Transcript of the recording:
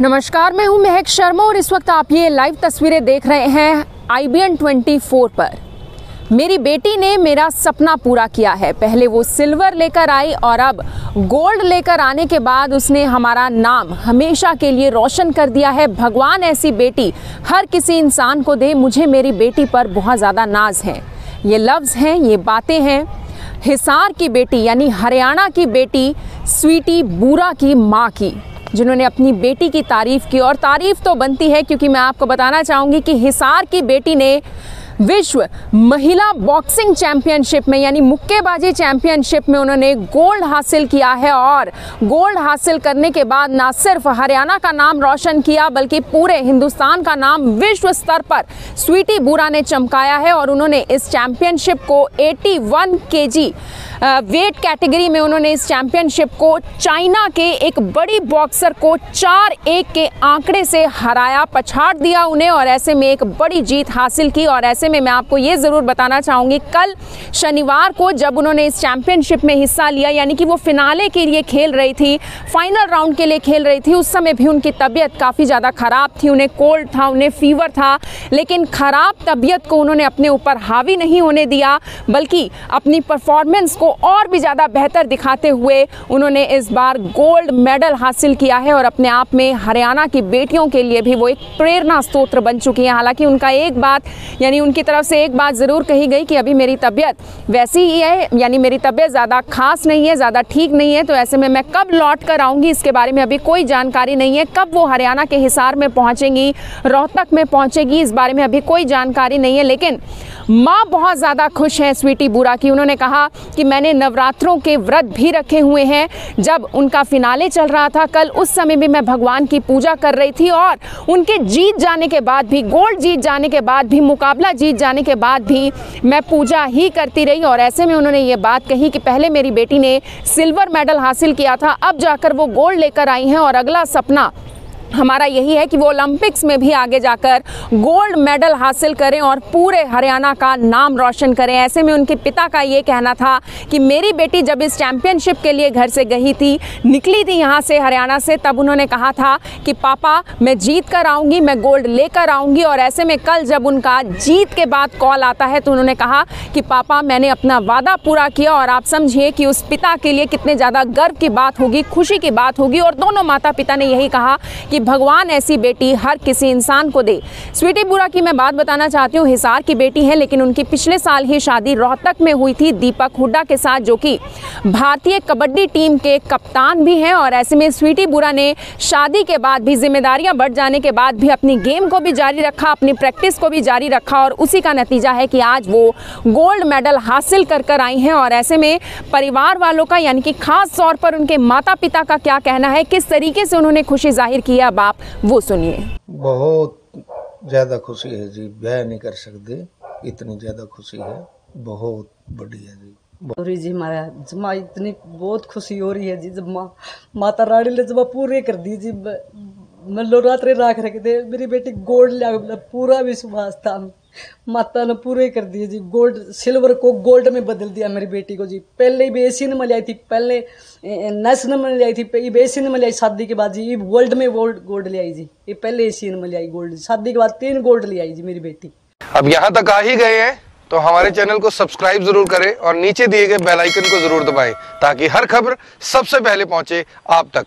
नमस्कार, मैं हूं महक शर्मा और इस वक्त आप ये लाइव तस्वीरें देख रहे हैं IBN 24 पर। मेरी बेटी ने मेरा सपना पूरा किया है। पहले वो सिल्वर लेकर आई और अब गोल्ड लेकर आने के बाद उसने हमारा नाम हमेशा के लिए रोशन कर दिया है। भगवान ऐसी बेटी हर किसी इंसान को दे। मुझे मेरी बेटी पर बहुत ज़्यादा नाज है। ये लफ्ज़ हैं, ये बातें हैं हिसार की बेटी यानी हरियाणा की बेटी स्वीटी बूरा की माँ की, जिन्होंने अपनी बेटी की तारीफ़ की। और तारीफ़ तो बनती है क्योंकि मैं आपको बताना चाहूँगी कि हिसार की बेटी ने विश्व महिला बॉक्सिंग चैंपियनशिप में यानी मुक्केबाजी चैंपियनशिप में उन्होंने गोल्ड हासिल किया है। और गोल्ड हासिल करने के बाद ना सिर्फ हरियाणा का नाम रोशन किया बल्कि पूरे हिंदुस्तान का नाम विश्व स्तर पर स्वीटी बूरा ने चमकाया है। और उन्होंने इस चैंपियनशिप को 81 kg वेट कैटेगरी में उन्होंने इस चैंपियनशिप को चाइना के एक बड़ी बॉक्सर को 4-1 के आंकड़े से हराया, पछाड़ दिया उन्हें और ऐसे में एक बड़ी जीत हासिल की। और ऐसे में मैं आपको ये ज़रूर बताना चाहूँगी, कल शनिवार को जब उन्होंने इस चैंपियनशिप में हिस्सा लिया यानी कि वो फिनाले के लिए खेल रही थी, फाइनल राउंड के लिए खेल रही थी, उस समय भी उनकी तबीयत काफ़ी ज़्यादा ख़राब थी। उन्हें कोल्ड था, उन्हें फीवर था, लेकिन ख़राब तबीयत को उन्होंने अपने ऊपर हावी नहीं होने दिया बल्कि अपनी परफॉर्मेंस को और भी ज़्यादा बेहतर दिखाते हुए उन्होंने इस बार गोल्ड मेडल हासिल किया है। और अपने आप में हरियाणा की बेटियों के लिए भी वो एक प्रेरणा स्रोत बन चुकी हैं। हालांकि उनका एक बात यानी उनकी तरफ से एक बात ज़रूर कही गई कि अभी मेरी तबीयत वैसी ही है, यानी मेरी तबीयत ज़्यादा खास नहीं है, ज़्यादा ठीक नहीं है, तो ऐसे में मैं कब लौट कर आऊँगी इसके बारे में अभी कोई जानकारी नहीं है। कब वो हरियाणा के हिसार में पहुँचेंगी, रोहतक में पहुँचेगी, इस बारे में अभी कोई जानकारी नहीं है। लेकिन माँ बहुत ज़्यादा खुश है स्वीटी बूरा की। उन्होंने कहा कि मैंने नवरात्रों के व्रत भी रखे हुए हैं। जब उनका फिनाले चल रहा था कल, उस समय भी मैं भगवान की पूजा कर रही थी और उनके जीत जाने के बाद भी, गोल्ड जीत जाने के बाद भी, मुकाबला जीत जाने के बाद भी मैं पूजा ही करती रही। और ऐसे में उन्होंने ये बात कही कि पहले मेरी बेटी ने सिल्वर मेडल हासिल किया था, अब जाकर वो गोल्ड लेकर आई हैं और अगला सपना हमारा यही है कि वो ओलंपिक्स में भी आगे जाकर गोल्ड मेडल हासिल करें और पूरे हरियाणा का नाम रोशन करें। ऐसे में उनके पिता का ये कहना था कि मेरी बेटी जब इस चैंपियनशिप के लिए घर से गई थी, निकली थी यहाँ से हरियाणा से, तब उन्होंने कहा था कि पापा मैं जीत कर आऊँगी, मैं गोल्ड लेकर आऊँगी। और ऐसे में कल जब उनका जीत के बाद कॉल आता है तो उन्होंने कहा कि पापा मैंने अपना वादा पूरा किया। और आप समझिए कि उस पिता के लिए कितने ज़्यादा गर्व की बात होगी, खुशी की बात होगी। और दोनों माता पिता ने यही कहा कि भगवान ऐसी बेटी हर किसी इंसान को दे। स्वीटी बूरा की मैं बात बताना चाहती हूँ, हिसार की बेटी है लेकिन उनकी पिछले साल ही शादी रोहतक में हुई थी दीपक हुड्डा के साथ, जो कि भारतीय कबड्डी टीम के कप्तान भी हैं। और ऐसे में स्वीटी बूरा ने शादी के बाद भी, जिम्मेदारियां बढ़ जाने के बाद भी अपनी गेम को भी जारी रखा, अपनी प्रैक्टिस को भी जारी रखा और उसी का नतीजा है कि आज वो गोल्ड मेडल हासिल कर आई हैं। और ऐसे में परिवार वालों का यानी कि खास तौर पर उनके माता पिता का क्या कहना है, किस तरीके से उन्होंने खुशी जाहिर की है, अब आप वो सुनिए। बहुत ज्यादा खुशी है जी, बयान नहीं कर सकते, इतनी ज्यादा खुशी है, बहुत बड़ी है जी। जी महाराज जमा इतनी बहुत खुशी हो रही है जी, जब माता रानी ने जब पूरे कर दी जी। मैं लो रात्रि राख रखे थे, मेरी बेटी गोल्ड लिया, पूरा विश्वास था, माता ने पूरे कर दिए जी। गोल्ड सिल्वर को गोल्ड में बदल दिया मेरी बेटी को जी। पहले भी एशियन में लाई थी, पहले नेशनल में लाई थी, एशियन में लाई शादी के बाद जी, वर्ल्ड में गोल्ड ले आई जी। ये पहले एशियन में ले आई गोल्ड, शादी के बाद 3 गोल्ड ले आई जी मेरी बेटी। अब यहाँ तक आ ही गए हैं तो हमारे चैनल को सब्सक्राइब जरूर करें और नीचे दिए गए बेल आइकन को जरूर दबाएं ताकि हर खबर सबसे पहले पहुंचे आप तक।